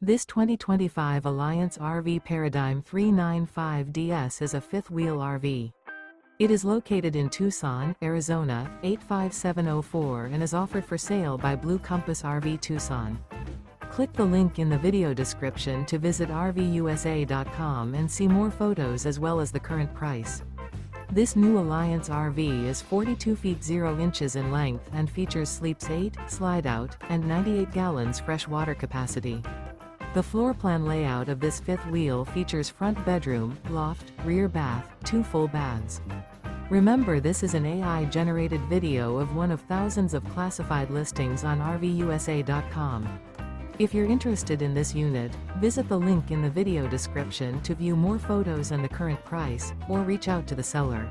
This 2025 Alliance RV Paradigm 395DS is a fifth-wheel RV. It is located in Tucson, Arizona, 85704 and is offered for sale by Blue Compass RV Tucson. Click the link in the video description to visit RVUSA.com and see more photos as well as the current price. This new Alliance RV is 42 feet 0 inches in length and features sleeps 8, slide-out, and 98 gallons fresh water capacity. The floor plan layout of this fifth wheel features front bedroom, loft, rear bath, 2 full baths. Remember, this is an AI-generated video of one of thousands of classified listings on RVUSA.com. If you're interested in this unit, visit the link in the video description to view more photos and the current price, or reach out to the seller.